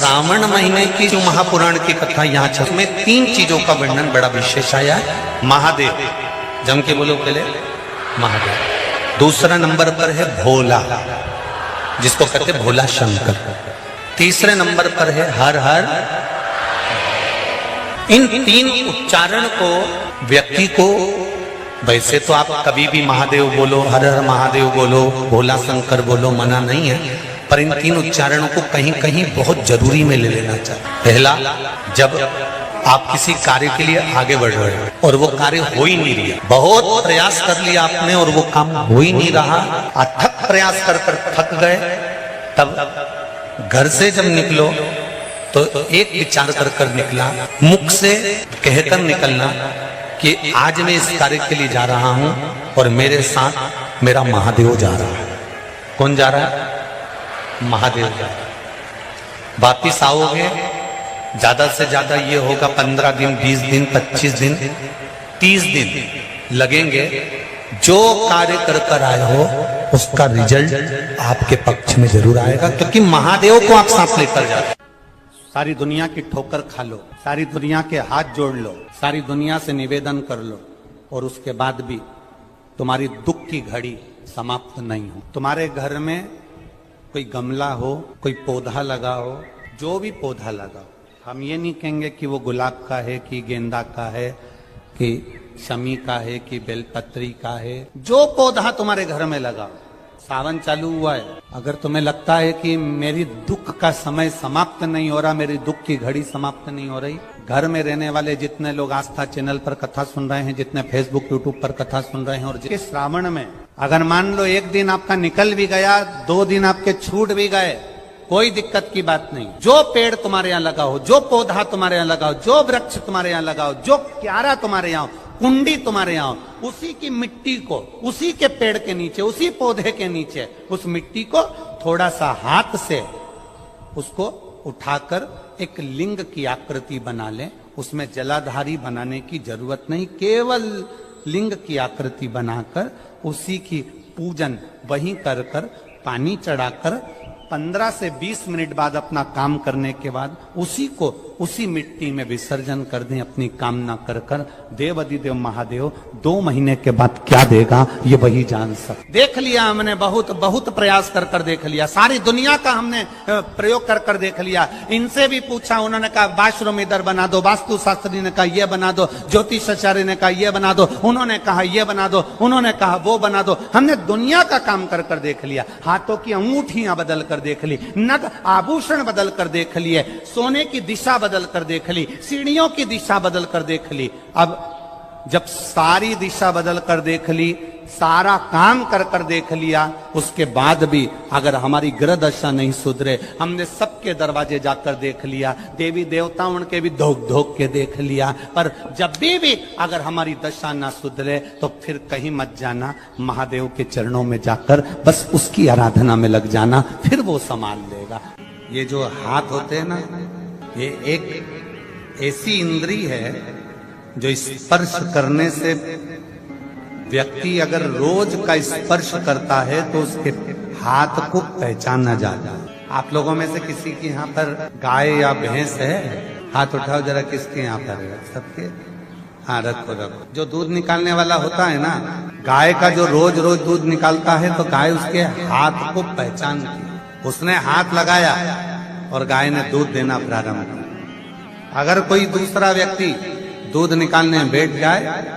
श्रावण महीने की जो महापुराण की कथा यहाँ चल में 3 चीजों का वर्णन बड़ा विशेष आया है। महादेव, जम के बोलो पहले महादेव। दूसरा नंबर पर है भोला, जिसको कहते भोला शंकर। तीसरे नंबर पर है हर हर। इन 3 उच्चारण को व्यक्ति को, वैसे तो आप कभी भी महादेव बोलो, हर हर महादेव बोलो, भोला शंकर बोलो, मना नहीं है, पर इन 3 उच्चारणों को कहीं कहीं बहुत जरूरी में ले लेना चाहिए। पहला, जब आप किसी कार्य के लिए आगे बढ़ रहे हो और वो कार्य हो ही नहीं रहा, बहुत प्रयास कर लिया आपने और वो काम हो ही नहीं रहा, अथक प्रयास कर कर थक गए, तब घर से जब निकलो तो एक विचार कर कर निकला, मुख से कहकर निकलना कि आज मैं इस कार्य के लिए जा रहा हूं और मेरे साथ मेरा महादेव जा रहा है। कौन जा रहा है? महादेव जा रहा है। वापिस आओगे, ज्यादा से ज्यादा ये होगा 15 दिन, 20 दिन, 25 दिन, 30 दिन लगेंगे। जो कार्य कर कर आए हो उसका रिजल्ट आपके पक्ष में जरूर आएगा, क्योंकि महादेव को आप साथ लेकर जाते। सारी दुनिया की ठोकर खा लो, सारी दुनिया के हाथ जोड़ लो, सारी दुनिया से निवेदन कर लो, और उसके बाद भी तुम्हारी दुख की घड़ी समाप्त नहीं हो। तुम्हारे घर में कोई गमला हो, कोई पौधा लगा हो, जो भी पौधा लगा हो, हम ये नहीं कहेंगे कि वो गुलाब का है, कि गेंदा का है, कि शमी का है, कि बेलपत्री का है, जो पौधा तुम्हारे घर में लगा हो। सावन चालू हुआ है, अगर तुम्हें लगता है कि मेरी दुख का समय समाप्त नहीं हो रहा, मेरी दुख की घड़ी समाप्त नहीं हो रही, घर में रहने वाले जितने लोग आस्था चैनल पर कथा सुन रहे हैं, जितने फेसबुक यूट्यूब पर कथा सुन रहे हैं, और जिस श्रावण में अगर मान लो एक दिन आपका निकल भी गया, 2 दिन आपके छूट भी गए, कोई दिक्कत की बात नहीं। जो पेड़ तुम्हारे यहाँ लगा हो, जो पौधा तुम्हारे यहाँ लगा हो, जो वृक्ष तुम्हारे यहाँ लगा हो, जो क्यारा तुम्हारे यहाँ, कुंडी तुम्हारे यहाँ, उसी की मिट्टी को, उसी के पेड़ के नीचे, उसी पौधे के नीचे, उस मिट्टी को थोड़ा सा हाथ से उसको उठाकर एक लिंग की आकृति बना ले। उसमें जलाधारी बनाने की जरूरत नहीं, केवल लिंग की आकृति बनाकर उसी की पूजन वहीं कर कर पानी चढ़ाकर 15 से 20 मिनट बाद अपना काम करने के बाद उसी को उसी मिट्टी में विसर्जन कर दें, अपनी कामना कर कर। देव अधिदेव महादेव 2 महीने के बाद क्या देगा ये वही जान सकते। देख लिया हमने, बहुत बहुत प्रयास कर कर देख लिया, सारी दुनिया का हमने प्रयोग कर कर देख लिया। इनसे भी पूछा, उन्होंने कहा वाशरूम इधर बना दो, वास्तु शास्त्री ने कहा ये बना दो, ज्योतिषाचार्य ने कहा ये बना दो, उन्होंने कहा ये बना दो, उन्होंने कहा वो बना दो। हमने दुनिया का काम कर कर देख लिया, हाथों की अंगूठियां बदल कर देख ली, नग आभूषण बदल कर देख लिए, सोने की दिशा बदल कर देख ली, सीढ़ियों की दिशा बदल कर देख ली। अब जब सारी दिशा बदल कर देख ली, सारा काम कर कर देख लिया, उसके बाद भी अगर हमारी ग्रह दशा नहीं सुधरे, हमने सबके दरवाजे जाकर देख लिया, देवी देवताओं के भी धोख धोख के देख लिया, पर जब भी अगर हमारी दशा ना सुधरे तो फिर कहीं मत जाना, महादेव के चरणों में जाकर बस उसकी आराधना में लग जाना, फिर वो संभाल लेगा। ये जो हाथ होते हैं ना, ये एक ऐसी इंद्री है जो स्पर्श करने से व्यक्ति अगर रोज का स्पर्श करता है तो उसके हाथ को पहचाना जाता है। आप लोगों में से किसी के यहाँ पर गाय या भैंस है? हाथ उठाओ जरा, किसके यहाँ पर है? सबके? हाँ, रखो रखो। जो दूध निकालने वाला होता है ना, गाय का जो रोज रोज दूध निकालता है, तो गाय उसके हाथ को पहचानती, उसने हाथ लगाया और गाय ने दूध देना प्रारंभ किया। अगर कोई दूसरा व्यक्ति दूध निकालने में बैठ जाए,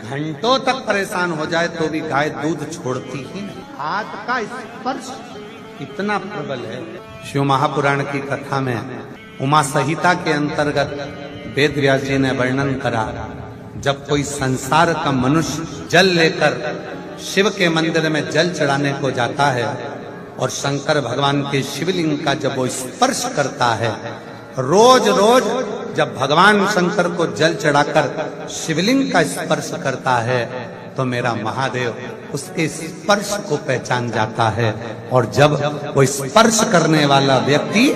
घंटों तक परेशान हो जाए, तो भी गाय दूध छोड़ती ही नहीं। हाथ का स्पर्श इतना प्रबल है। शिव महापुराण की कथा में उमा संहिता के अंतर्गत वेद व्यास जी ने वर्णन करा, जब कोई संसार का मनुष्य जल लेकर शिव के मंदिर में जल चढ़ाने को जाता है और शंकर भगवान के शिवलिंग का जब वो स्पर्श करता है, रोज रोज जब भगवान शंकर को जल चढ़ाकर शिवलिंग का स्पर्श करता है, तो मेरा महादेव उसके स्पर्श को पहचान जाता है। और जब वो स्पर्श करने वाला व्यक्ति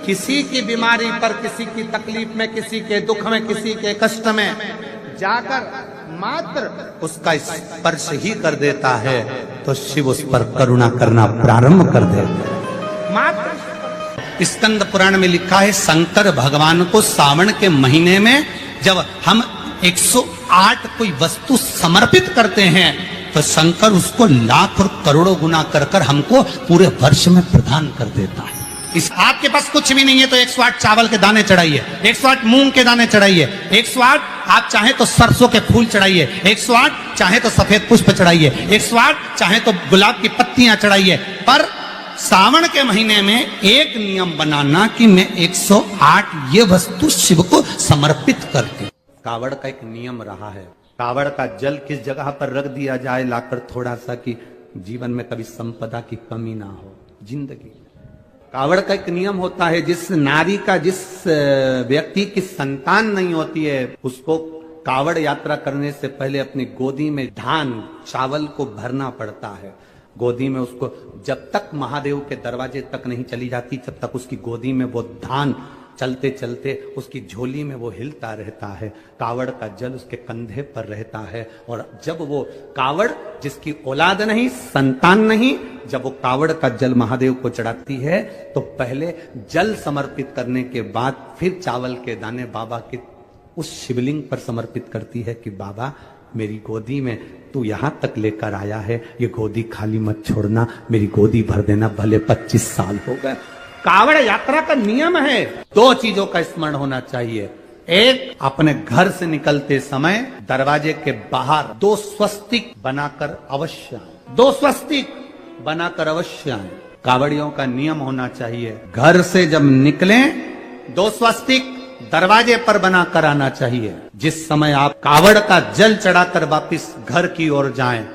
किसी की बीमारी पर, किसी की तकलीफ में, किसी के दुख में, किसी के कष्ट में जाकर मात्र उसका स्पर्श ही कर देता है, तो शिव उस पर करुणा करना प्रारंभ कर देते हैं। मात्र स्कंद पुराण में लिखा है, शंकर भगवान को सावन के महीने में जब हम 108 कोई वस्तु समर्पित करते हैं तो शंकर उसको लाख और करोड़ों गुना कर कर हमको पूरे वर्ष में प्रदान कर देता है। इस आपके पास कुछ भी नहीं है तो 108 चावल के दाने चढ़ाइए, 108 मूंग के दाने चढ़ाइए, 108 आप चाहे तो सरसों के फूल चढ़ाइए, 108 चाहे तो सफेद पुष्प चढ़ाइए, 108 चाहे तो गुलाब की पत्तियां चढ़ाइए। पर सावन के महीने में एक नियम बनाना कि मैं 108 ये वस्तु शिव को समर्पित करती। कावड़ का एक नियम रहा है, कावड़ का जल किस जगह पर रख दिया जाए लाकर थोड़ा सा, कि जीवन में कभी संपदा की कमी ना हो जिंदगी। कावड़ का एक नियम होता है, जिस नारी का, जिस व्यक्ति की संतान नहीं होती है, उसको कावड़ यात्रा करने से पहले अपनी गोदी में धान चावल को भरना पड़ता है। गोदी में उसको जब तक महादेव के दरवाजे तक नहीं चली जाती तब तक उसकी गोदी में वो धान चलते चलते उसकी झोली में वो हिलता रहता है। कावड़ का जल उसके कंधे पर रहता है और जब वो कावड़, जिसकी औलाद नहीं, संतान नहीं, जब वो कावड़ का जल महादेव को चढ़ाती है तो पहले जल समर्पित करने के बाद फिर चावल के दाने बाबा के उस शिवलिंग पर समर्पित करती है कि बाबा मेरी गोदी में तू यहां तक लेकर आया है, ये गोदी खाली मत छोड़ना, मेरी गोदी भर देना, भले 25 साल हो गए। कावड़ यात्रा का नियम है, 2 चीजों का स्मरण होना चाहिए। एक, अपने घर से निकलते समय दरवाजे के बाहर 2 स्वस्तिक बनाकर अवश्य आए, 2 स्वस्तिक बनाकर अवश्य आए। कावड़ियों का नियम होना चाहिए, घर से जब निकलें 2 स्वस्तिक दरवाजे पर बनाकर आना चाहिए। जिस समय आप कावड़ का जल चढ़ाकर वापिस घर की ओर जाएं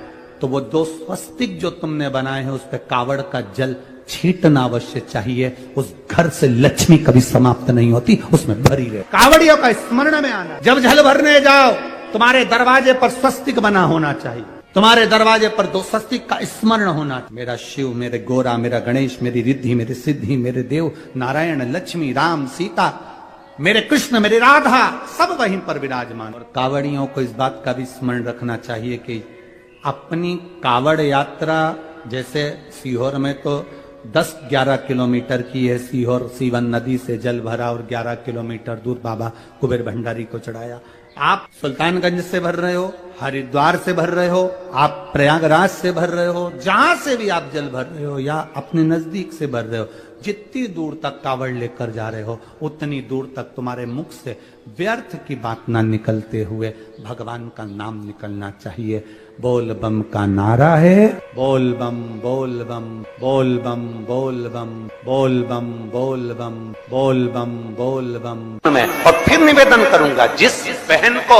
तो वो 2 स्वस्तिक जो तुमने बनाए हैं उस पर कावड़ का जल छींटना अवश्य चाहिए। उस घर से लक्ष्मी कभी समाप्त नहीं होती, उसमें भरी रहे। कावड़ियों का स्मरण में आना, जब जल भरने जाओ तुम्हारे दरवाजे पर स्वस्तिक बना होना चाहिए, तुम्हारे दरवाजे पर 2 स्वस्तिक का स्मरण होना। मेरा शिव, मेरे गोरा, मेरा गणेश, मेरी रिद्धि, मेरी सिद्धि, मेरे देव नारायण, लक्ष्मी, राम, सीता, मेरे कृष्ण, मेरी राधा, सब वहीं पर विराजमान। और कावड़ियों को इस बात का भी स्मरण रखना चाहिए कि अपनी कावड़ यात्रा, जैसे सीहोर में तो 10-11 किलोमीटर की है, सीहोर सीवन नदी से जल भरा और 11 किलोमीटर दूर बाबा कुबेर भंडारी को चढ़ाया। आप सुल्तानगंज से भर रहे हो, हरिद्वार से भर रहे हो, आप प्रयागराज से भर रहे हो, जहां से भी आप जल भर रहे हो या अपने नजदीक से भर रहे हो, जितनी दूर तक कावड़ लेकर जा रहे हो उतनी दूर तक तुम्हारे मुख से व्यर्थ की बात ना निकलते हुए भगवान का नाम निकलना चाहिए। बोल बम का नारा है, बोल बम बोल बम बोल बम बोल बम बोल बम बोल बम बोल बम बोल बम। मैं और फिर निवेदन करूंगा, जिस बहन को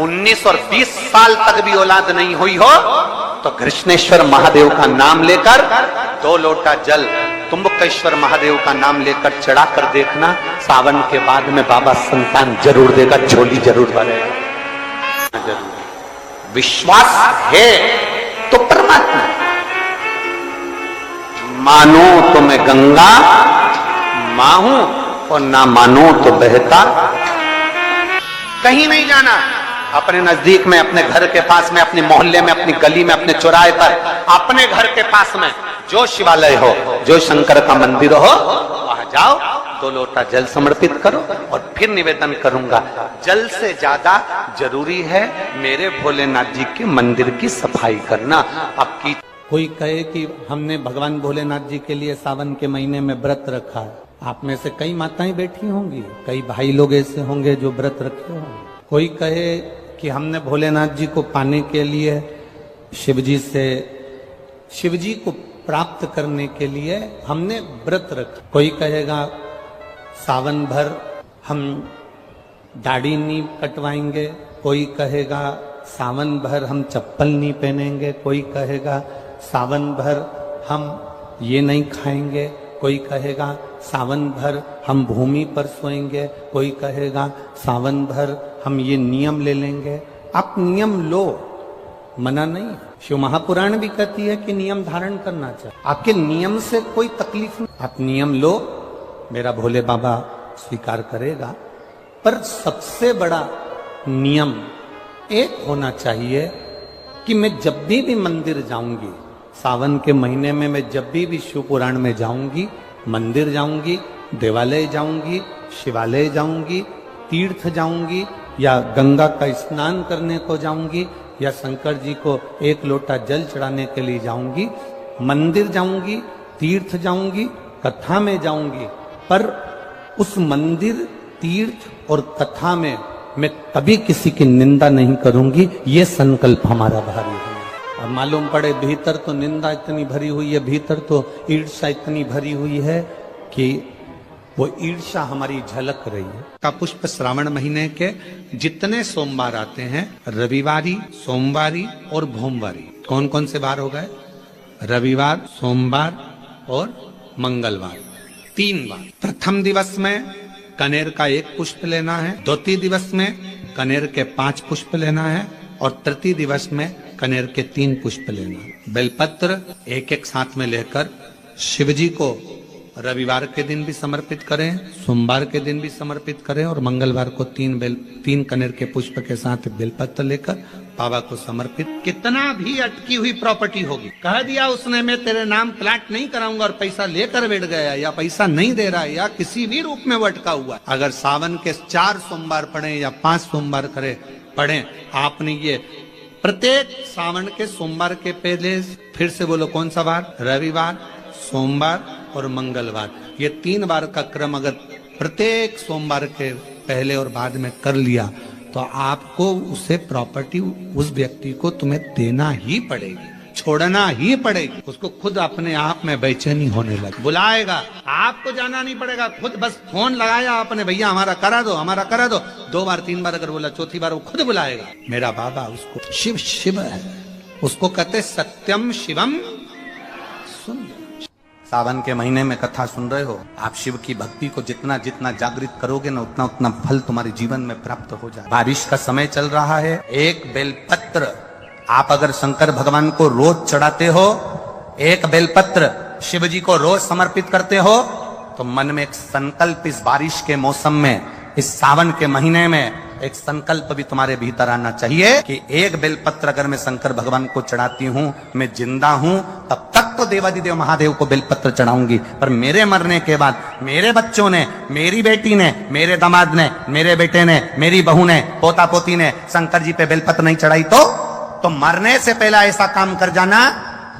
19 और 20 साल तक भी औलाद नहीं हुई हो तो कृष्णेश्वर महादेव का नाम लेकर 2 लोटा जल तुम्बकेश्वर महादेव का नाम लेकर चढ़ा कर देखना, सावन के बाद में बाबा संतान जरूर देगा, झोली जरूर भरेगा। जरूर विश्वास है तो परमात्मा, मानो तो मैं गंगा मां हूं और ना मानो तो बहता। कहीं नहीं जाना, अपने नजदीक में, अपने घर के पास में, अपने मोहल्ले में, अपनी गली में, अपने चौराहे पर, अपने घर के पास में जो शिवालय हो, जो शंकर का मंदिर हो, वहां जाओ, 2 लोटा जल समर्पित करो। और फिर निवेदन करूंगा, जल से ज्यादा जरूरी है मेरे भोलेनाथ जी के मंदिर की सफाई करना। आपकी कोई कहे कि हमने भगवान भोलेनाथ जी के लिए सावन के महीने में व्रत रखा है, आप में से कई माताएं बैठी होंगी, कई भाई लोग ऐसे होंगे जो व्रत रखे होंगे। कोई कहे कि हमने भोलेनाथ जी को पाने के लिए, शिव जी को प्राप्त करने के लिए हमने व्रत रखा। कोई कहेगा सावन भर हम दाढ़ी नहीं कटवाएंगे, कोई कहेगा सावन भर हम चप्पल नहीं पहनेंगे, कोई कहेगा सावन भर हम ये नहीं खाएंगे, कोई कहेगा सावन भर हम भूमि पर सोएंगे, कोई कहेगा सावन भर हम ये नियम ले लेंगे। आप नियम लो, मना नहीं। शिव महापुराण भी कहती है कि नियम धारण करना चाहिए, आपके नियम से कोई तकलीफ नहीं। आप नियम लो, मेरा भोले बाबा स्वीकार करेगा। पर सबसे बड़ा नियम एक होना चाहिए कि मैं जब भी मंदिर जाऊंगी, सावन के महीने में मैं जब भी शिव पुराण में जाऊंगी, मंदिर जाऊंगी, देवालय जाऊंगी, शिवालय जाऊंगी, तीर्थ जाऊंगी, या गंगा का स्नान करने को जाऊंगी, या शंकर जी को एक लोटा जल चढ़ाने के लिए जाऊंगी, मंदिर जाऊंगी, तीर्थ जाऊंगी, कथा में जाऊंगी, पर उस मंदिर, तीर्थ और कथा में मैं कभी किसी की निंदा नहीं करूंगी। ये संकल्प हमारा भारी है। अब मालूम पड़े भीतर तो निंदा इतनी भरी हुई है, भीतर तो ईर्ष्या इतनी भरी हुई है कि वो ईर्ष्या हमारी झलक रही है। का पुष्प श्रावण महीने के जितने सोमवार आते हैं, रविवारी, सोमवारी और भोमवारी, कौन कौन से बार हो गए? रविवार, सोमवार और मंगलवार, 3 बार। प्रथम दिवस में कनेर का 1 पुष्प लेना है, द्वितीय दिवस में कनेर के 5 पुष्प लेना है, और तृतीय दिवस में कनेर के 3 पुष्प लेना है। बेलपत्र एक साथ में लेकर शिव जी को रविवार के दिन भी समर्पित करें, सोमवार के दिन भी समर्पित करें, और मंगलवार को 3 कनेर के पुष्प के साथ बेलपत्र लेकर बाबा को समर्पित। कितना भी अटकी हुई प्रॉपर्टी होगी, कह दिया उसने मैं तेरे नाम प्लाट नहीं कराऊंगा और पैसा लेकर बैठ गया, या पैसा नहीं दे रहा है, या किसी भी रूप में वो अटका हुआ, अगर सावन के 4 सोमवार पढ़े या 5 सोमवार पढ़े, आपने ये प्रत्येक सावन के सोमवार के पहले, फिर से बोलो कौन सा बार? रविवार, सोमवार और मंगलवार, ये 3 बार का क्रम अगर प्रत्येक सोमवार के पहले और बाद में कर लिया, तो आपको उसे प्रॉपर्टी, उस व्यक्ति को तुम्हें देना ही पड़ेगी, छोड़ना ही पड़ेगी। उसको खुद अपने आप में बेचैनी होने लगी, बुलाएगा, आपको जाना नहीं पड़ेगा, खुद बस फोन लगाया आपने, भैया हमारा करा दो, हमारा करा दो, 2 बार 3 बार अगर बोला, चौथी बार वो खुद बुलाएगा। मेरा बाबा उसको शिव शिव है, उसको कहते सत्यम शिवम सुंदर। सावन के महीने में कथा सुन रहे हो, आप शिव की भक्ति को जितना जितना जागृत करोगे ना, उतना उतना फल तुम्हारे जीवन में प्राप्त हो जाए। बारिश का समय चल रहा है, एक बेलपत्र आप अगर शंकर भगवान को रोज चढ़ाते हो, एक बेलपत्र शिव जी को रोज समर्पित करते हो, तो मन में एक संकल्प इस बारिश के मौसम में, इस सावन के महीने में एक संकल्प भी तुम्हारे भीतर आना चाहिए कि एक बेलपत्र अगर मैं शंकर भगवान को चढ़ाती हूँ, मैं जिंदा हूँ, तब तक तो देवादिदेव महादेव को बेलपत्र चढ़ाऊंगी, पर मेरे मरने के बाद मेरे बच्चों ने, मेरी बेटी ने, मेरे दामाद ने, मेरे बेटे ने, मेरी बहू ने, पोता पोती ने शंकर जी पे बेलपत्र नहीं चढ़ाई, तो मरने से पहले ऐसा काम कर जाना,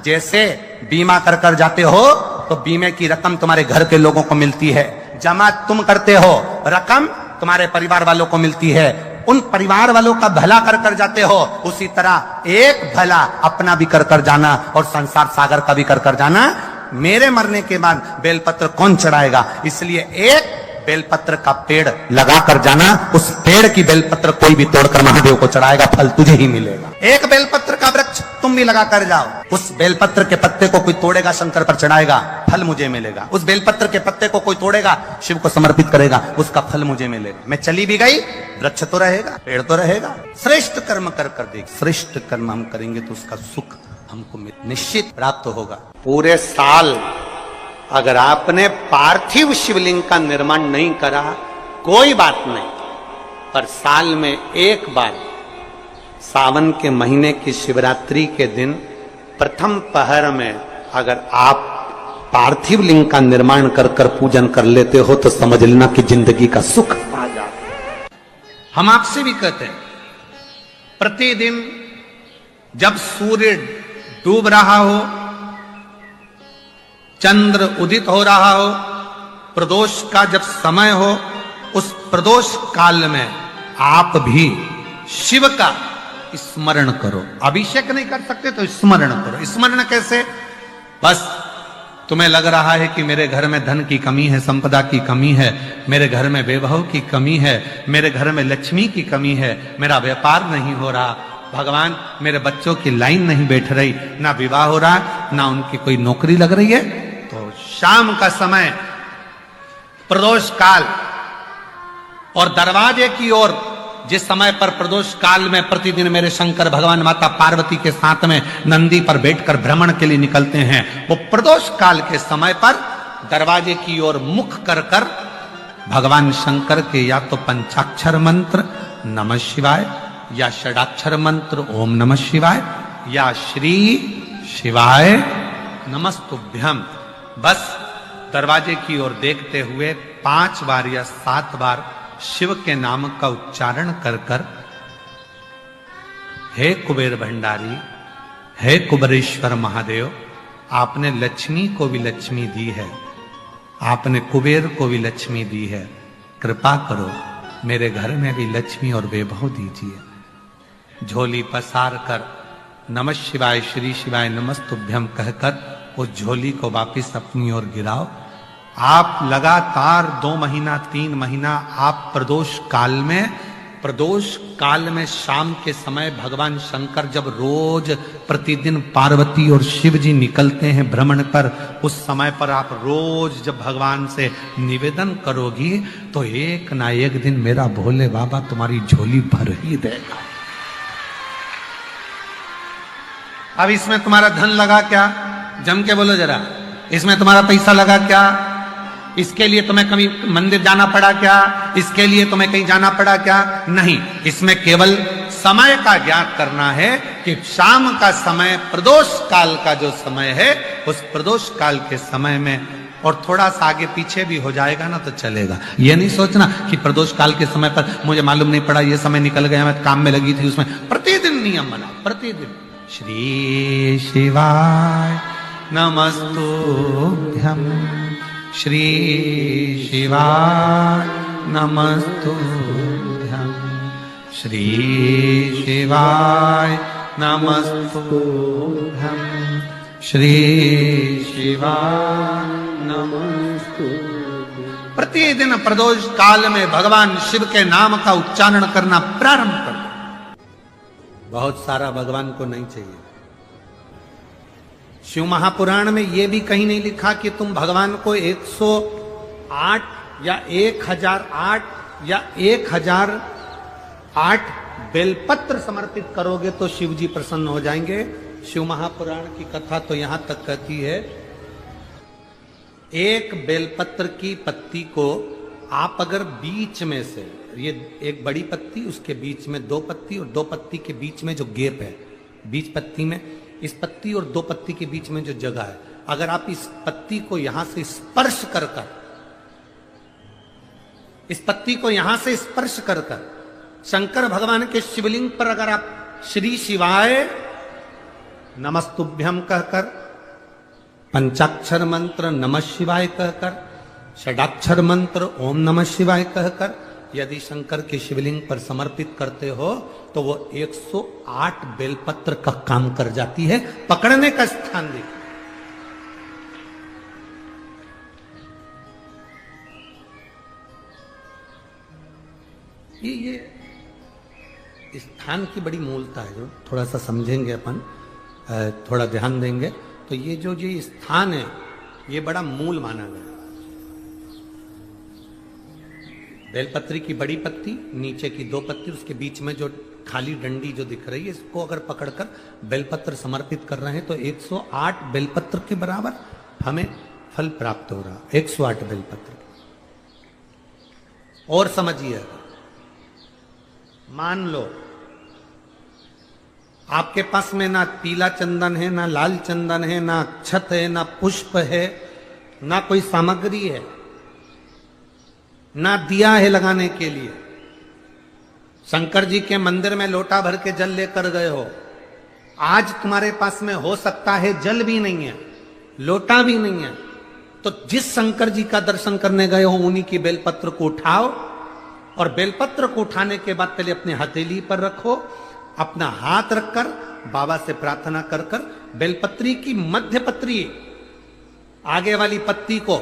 जैसे बीमा कर जाते हो तो बीमे की रकम तुम्हारे घर के लोगों को मिलती है, जमा तुम करते हो, रकम तुम्हारे परिवार वालों को मिलती है, उन परिवार वालों का भला कर जाते हो, उसी तरह एक भला अपना भी कर जाना और संसार सागर का भी कर जाना। मेरे मरने के बाद बेलपत्र कौन चढ़ाएगा, इसलिए एक बेलपत्र का पेड़ लगा कर जाना, उस पेड़ की बेलपत्र कोई भी तोड़कर महादेव को चढ़ाएगा, फल तुझे ही मिलेगा। एक बेलपत्र का वृक्ष तुम भी लगा कर जाओ, उस बेलपत्र के पत्ते को कोई तोड़ेगा, शंकर पर चढ़ाएगा, फल मुझे मिलेगा। उस बेलपत्र के पत्ते को कोई तोड़ेगा, शिव को समर्पित करेगा, उसका फल मुझे मिलेगा। मैं चली भी गई, वृक्ष तो रहेगा, पेड़ तो रहेगा। श्रेष्ठ कर्म कर देख, श्रेष्ठ कर्म हम करेंगे तो उसका सुख हमको निश्चित प्राप्त होगा। पूरे साल अगर आपने पार्थिव शिवलिंग का निर्माण नहीं करा, कोई बात नहीं, पर साल में एक बार सावन के महीने की शिवरात्रि के दिन प्रथम पहर में अगर आप पार्थिव लिंग का निर्माण कर पूजन कर लेते हो, तो समझ लेना कि जिंदगी का सुख आ जाता। हम आपसे भी कहते हैं, प्रतिदिन जब सूर्य डूब रहा हो, चंद्र उदित हो रहा हो, प्रदोष का जब समय हो, उस प्रदोष काल में आप भी शिव का स्मरण करो। अभिषेक नहीं कर सकते तो स्मरण करो। स्मरण कैसे? बस तुम्हें लग रहा है कि मेरे घर में धन की कमी है, संपदा की कमी है, मेरे घर में वैभव की कमी है, मेरे घर में लक्ष्मी की कमी है, मेरा व्यापार नहीं हो रहा, भगवान मेरे बच्चों की लाइन नहीं बैठ रही, ना विवाह हो रहा, ना उनकी कोई नौकरी लग रही है, तो शाम का समय प्रदोष काल और दरवाजे की ओर, जिस समय पर प्रदोष काल में प्रतिदिन मेरे शंकर भगवान माता पार्वती के साथ में नंदी पर बैठकर भ्रमण के लिए निकलते हैं, वो प्रदोष काल के समय पर दरवाजे की ओर मुख कर भगवान शंकर के या तो पंचाक्षर मंत्र नमः शिवाय, या षडाक्षर मंत्र ओम नमः शिवाय, या श्री शिवाय नमस्तुभ्यम, बस दरवाजे की ओर देखते हुए 5 बार या 7 बार शिव के नाम का उच्चारण कर कर, हे कुबेर भंडारी, हे कुबेरेश्वर महादेव, आपने लक्ष्मी को भी लक्ष्मी दी है, आपने कुबेर को भी लक्ष्मी दी है, कृपा करो मेरे घर में भी लक्ष्मी और वैभव दीजिए। झोली पसार कर नमः शिवाय श्री शिवाय नमस्तुभ्यम कहकर उस झोली को वापिस अपनी ओर गिराओ। आप लगातार 2 महीना 3 महीना आप प्रदोष काल में शाम के समय भगवान शंकर जब रोज प्रतिदिन पार्वती और शिव जी निकलते हैं भ्रमण पर, उस समय पर आप रोज जब भगवान से निवेदन करोगी तो एक ना एक दिन मेरा भोले बाबा तुम्हारी झोली भर ही देगा। अब इसमें तुम्हारा धन लगा क्या? जम के बोलो जरा, इसमें तुम्हारा पैसा लगा क्या? इसके लिए तुम्हें कभी मंदिर जाना पड़ा क्या? इसके लिए तुम्हें कहीं जाना पड़ा क्या? नहीं, इसमें केवल समय का ज्ञात करना है कि शाम का समय प्रदोष काल का जो समय है, उस प्रदोष काल के समय में, और थोड़ा सा आगे पीछे भी हो जाएगा ना तो चलेगा। ये नहीं सोचना कि प्रदोष काल के समय पर मुझे मालूम नहीं पड़ा, ये समय निकल गया, मैं काम में लगी थी उसमें। प्रतिदिन नियम बना, प्रतिदिन श्री शिवाय नमस्तुभ्यम, श्री शिवाय नमस्तुभ्यम, श्री शिवाय नमस्तुभ्यम, श्री शिवाय नमस्तुभ्यम। प्रतिदिन प्रदोष काल में भगवान शिव के नाम का उच्चारण करना प्रारंभ कर। बहुत सारा भगवान को नहीं चाहिए। शिव महापुराण में यह भी कहीं नहीं लिखा कि तुम भगवान को 108 या 1008 या 1008 बेलपत्र समर्पित करोगे तो शिव जी प्रसन्न हो जाएंगे। शिव महापुराण की कथा तो यहां तक कहती है, एक बेलपत्र की पत्ती को आप अगर बीच में से, ये एक बड़ी पत्ती, उसके बीच में 2 पत्ती और 2 पत्ती के बीच में जो गैप है, बीच पत्ती में, इस पत्ती और 2 पत्ती के बीच में जो जगह है, अगर आप इस पत्ती को यहां से स्पर्श कर कर, इस पत्ती को यहां से स्पर्श कर कर शंकर भगवान के शिवलिंग पर अगर आप श्री शिवाय नमस्तुभ्यम कहकर, पंचाक्षर मंत्र नमः शिवाय कहकर, षडाक्षर मंत्र ओम नमः शिवाय कहकर यदि शंकर के शिवलिंग पर समर्पित करते हो तो वो 108 बेलपत्र का काम कर जाती है। पकड़ने का स्थान देखिए, ये स्थान की बड़ी मूलता है, जो थोड़ा सा समझेंगे अपन, थोड़ा ध्यान देंगे तो ये जो स्थान है ये बड़ा मूल माना गया। बेलपत्री की बड़ी पत्ती, नीचे की 2 पत्ती, उसके बीच में जो खाली डंडी जो दिख रही है, इसको अगर पकड़कर बेलपत्र समर्पित कर रहे हैं तो 108 बेलपत्र के बराबर हमें फल प्राप्त हो रहा। 108 बेलपत्र। और समझिए, मान लो आपके पास में ना पीला चंदन है, ना लाल चंदन है, ना अक्षत है, ना पुष्प है, ना कोई सामग्री है, ना दिया है लगाने के लिए। शंकर जी के मंदिर में लोटा भर के जल लेकर गए हो, आज तुम्हारे पास में हो सकता है जल भी नहीं है, लोटा भी नहीं है, तो जिस शंकर जी का दर्शन करने गए हो उन्हीं की बेलपत्र को उठाओ, और बेलपत्र को उठाने के बाद पहले अपने हथेली पर रखो, अपना हाथ रखकर बाबा से प्रार्थना कर कर बेलपत्री की मध्य पत्री, आगे वाली पत्ती को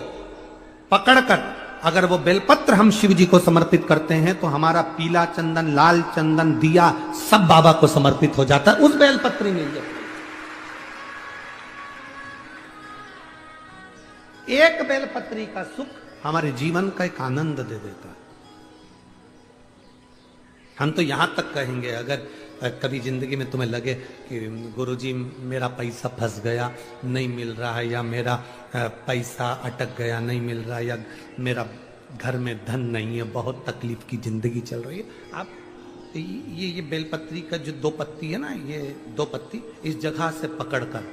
पकड़कर अगर वो बेलपत्र हम शिव जी को समर्पित करते हैं तो हमारा पीला चंदन, लाल चंदन, दिया सब बाबा को समर्पित हो जाता है उस बेलपत्री में। एक बेलपत्री का सुख हमारे जीवन का एक आनंद दे देता है। हम तो यहां तक कहेंगे, अगर कभी जिंदगी में तुम्हें लगे कि गुरुजी मेरा पैसा फंस गया, नहीं मिल रहा है, या मेरा पैसा अटक गया, नहीं मिल रहा है, या मेरा घर में धन नहीं है, बहुत तकलीफ की जिंदगी चल रही है, आप ये बेलपत्री का जो 2 पत्ती है ना, ये 2 पत्ती इस जगह से पकड़कर,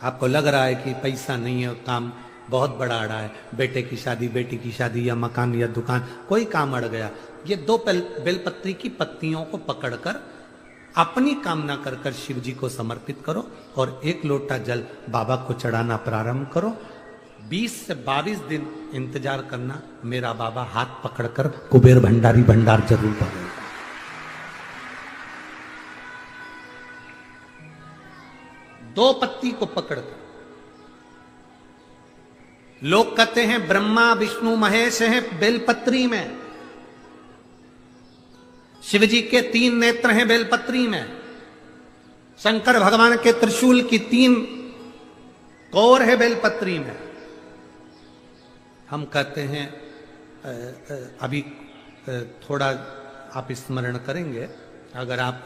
आपको लग रहा है कि पैसा नहीं है, काम बहुत बड़ा अड़ा है, बेटे की शादी, बेटी की शादी, या मकान या दुकान, कोई काम अड़ गया, ये 2 बेलपत्री की पत्तियों को पकड़कर अपनी कामना कर कर शिव जी को समर्पित करो और 1 लोटा जल बाबा को चढ़ाना प्रारंभ करो। 20 से 22 दिन इंतजार करना, मेरा बाबा हाथ पकड़कर कुबेर भंडारी भंडार जरूर भरेगा। दो पत्ती को पकड़कर, लोग कहते हैं ब्रह्मा विष्णु महेश हैं बेलपत्री में, शिव जी के 3 नेत्र हैं बेलपत्री में, शंकर भगवान के त्रिशूल की 3 कोर है बेलपत्री में। हम कहते हैं अभी थोड़ा आप स्मरण करेंगे, अगर आप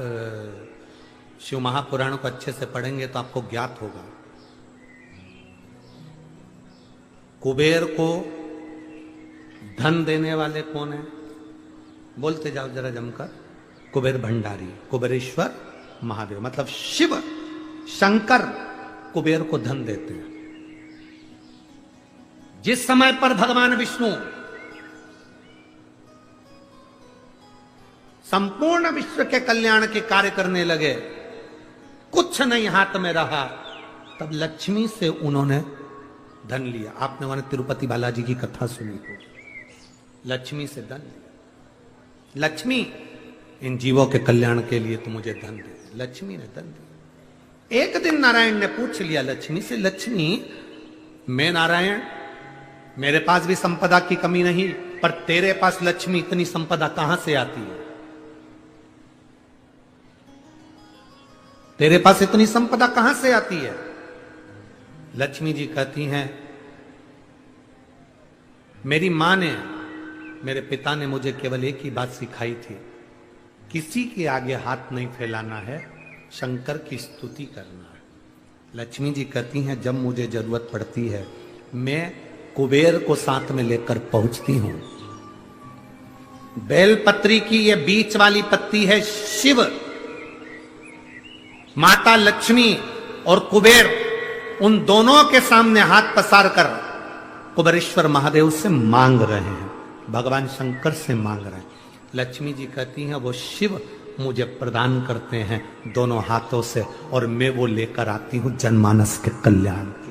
शिव महापुराण को अच्छे से पढ़ेंगे तो आपको ज्ञात होगा। कुबेर को धन देने वाले कौन है? बोलते जाओ जरा जमकर। कुबेर भंडारी, कुबेरेश्वर महादेव, मतलब शिव शंकर कुबेर को धन देते हैं। जिस समय पर भगवान विष्णु संपूर्ण विश्व के कल्याण के कार्य करने लगे, कुछ नहीं हाथ में रहा, तब लक्ष्मी से उन्होंने धन लिया। आपने वहां तिरुपति बालाजी की कथा सुनी हो, लक्ष्मी से धन लिया। लक्ष्मी, इन जीवों के कल्याण के लिए तो मुझे धन दे। लक्ष्मी ने धन दिया। एक दिन नारायण ने पूछ लिया लक्ष्मी से, लक्ष्मी मैं नारायण, मेरे पास भी संपदा की कमी नहीं, पर तेरे पास लक्ष्मी इतनी संपदा कहां से आती है? तेरे पास इतनी संपदा कहां से आती है? लक्ष्मी जी कहती हैं, मेरी मां ने, मेरे पिता ने मुझे केवल एक ही बात सिखाई थी, किसी के आगे हाथ नहीं फैलाना है, शंकर की स्तुति करना है। लक्ष्मी जी कहती हैं, जब मुझे जरूरत पड़ती है मैं कुबेर को साथ में लेकर पहुंचती हूं। बेलपत्री की ये बीच वाली पत्ती है शिव, माता लक्ष्मी और कुबेर, उन दोनों के सामने हाथ पसार कर कुबेरेश्वर महादेव से मांग रहे हैं, भगवान शंकर से मांग रहे हैं। लक्ष्मी जी कहती हैं, वो शिव मुझे प्रदान करते हैं दोनों हाथों से, और मैं वो लेकर आती हूं जनमानस के कल्याण की।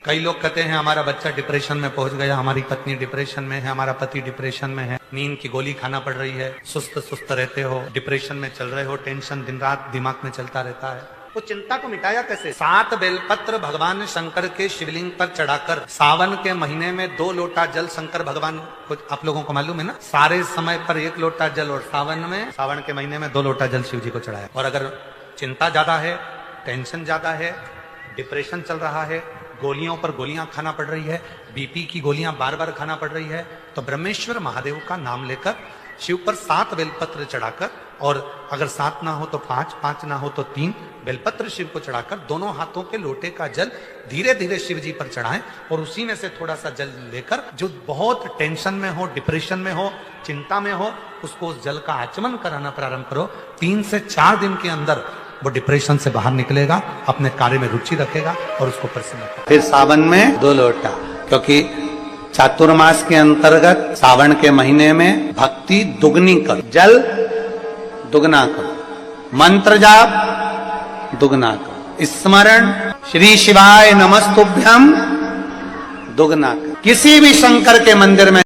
कई लोग कहते हैं हमारा बच्चा डिप्रेशन में पहुंच गया, हमारी पत्नी डिप्रेशन में है, हमारा पति डिप्रेशन में है, नींद की गोली खाना पड़ रही है, सुस्त सुस्त रहते हो, डिप्रेशन में चल रहे हो, टेंशन दिन रात दिमाग में चलता रहता है। तो चिंता को मिटाया कैसे? 7 बेलपत्र भगवान शंकर के शिवलिंग पर चढ़ाकर सावन के महीने में 2 लोटा जल शंकर भगवान को, आप लोगों को मालूम है ना, सारे समय पर 1 लोटा जल, और सावन के महीने में 2 लोटा जल शिव जी को चढ़ाया। और अगर चिंता ज्यादा है, टेंशन ज्यादा है, डिप्रेशन चल रहा है, गोलियों पर गोलियां खाना पड़ रही है, बीपी की गोलियां बार बार खाना पड़ रही है, तो ब्रह्मेश्वर महादेव का नाम लेकर शिव पर 7 बेलपत्र चढ़ाकर, और अगर 7 ना हो तो 5, 5 ना हो तो 3 बेलपत्र शिव को चढ़ाकर दोनों हाथों के लोटे का जल धीरे धीरे शिव जी पर चढ़ाएं, और उसी में से थोड़ा सा जल लेकर, जो बहुत टेंशन में हो, डिप्रेशन में हो, चिंता में हो, उसको उस जल का आचमन कराना प्रारंभ करो। 3 से 4 दिन के अंदर वो डिप्रेशन से बाहर निकलेगा, अपने कार्य में रुचि रखेगा और उसको प्रसन्न करेगा। फिर सावन में 2 लोटा, क्योंकि चातुर्मास के अंतर्गत सावन के महीने में भक्ति दुगनी करो, जल दुगना करो, मंत्र जाप दुगना करो, स्मरण श्री शिवाय नमस्तुभ्यम दुगना करो। किसी भी शंकर के मंदिर में